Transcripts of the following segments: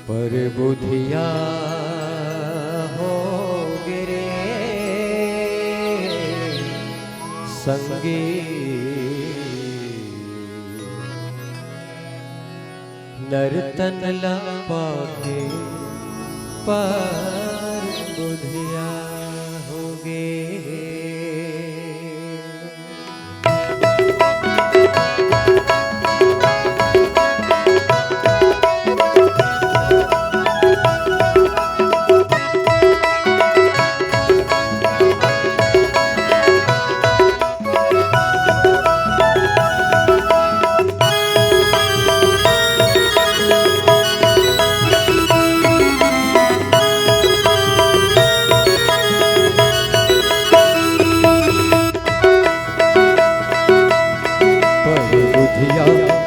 पर बुधिया हो गिरे संगी नर्तन लाके पर बुधिया हो गे।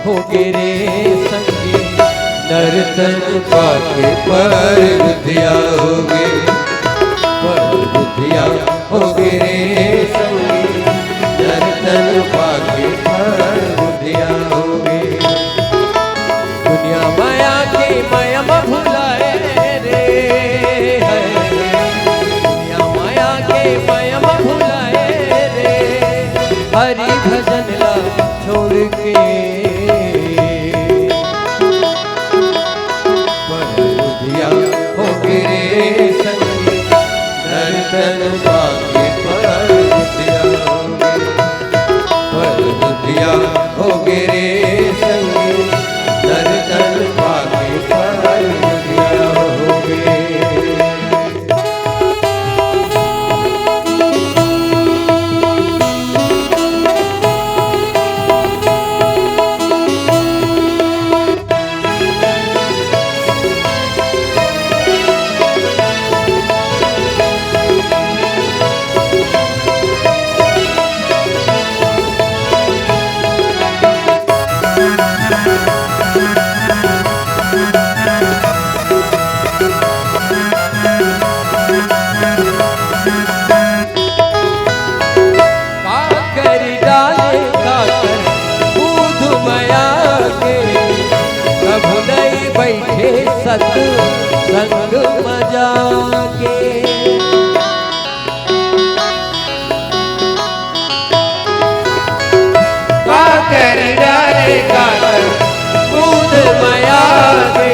हो गिरे संगी नर्तन पाके पर बुधिया हो गे। पर बुधिया हो गिरे संगी नर्तन पाके पर बुधिया हो गे। दुनिया माया के माया में भुलाए रे, दुनिया माया के माया में भुलाए रे। हरि भजन ला छोड़ के हो गिरे संगी नर्तन पाके पर बुधिया हो गे। पर बुधिया हो गिरे संगी नर्तन पाके पर बुधिया हो गे। बैठे सत्संग मजा के का कर डालेगा खुद माया के।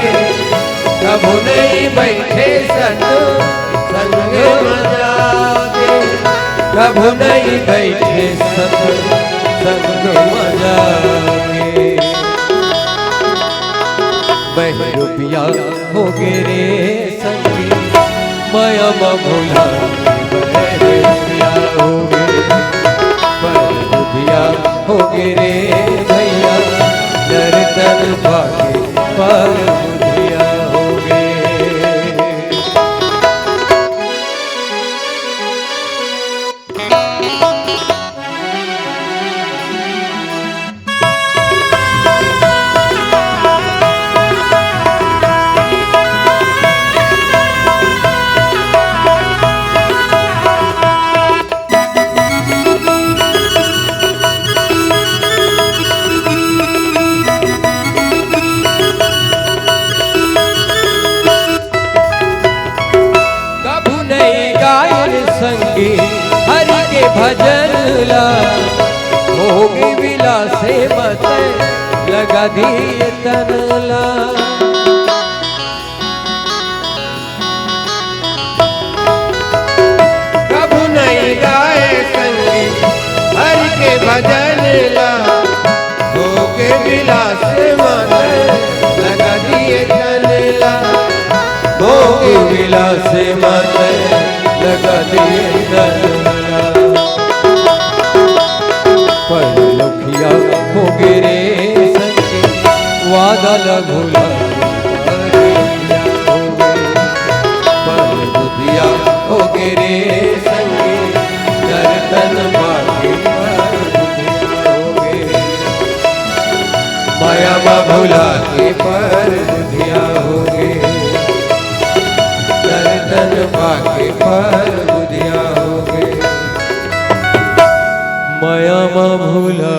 कभू नहीं बैठे सत्संग मजा के, कभू नहीं बैठे सत्संग मजा के। रुपया हो गिरे संगी माया में भूला रुपया हो गे। पर रुपया हो गिरे भैया नर्तन पाके पर बुधिया हो गे। संगी हरि के भजन ला होगी विलासे मत लगा दिए तन ला। कभू नहीं गाए संगी हरि के भजन ला होगी विलासे मत लगा दिए तन ला। होगी विलासे मत लगा दिए तनला। पर लखिया हो गिरे संगी वादा न भूला पर बुधिया हो गिरे संगी नर्तन पाके पर बुधिया हो गे। माया में भूला के पर बुधिया हो गे। नर्तन पाके पर बुधिया हो गे। माया में भूला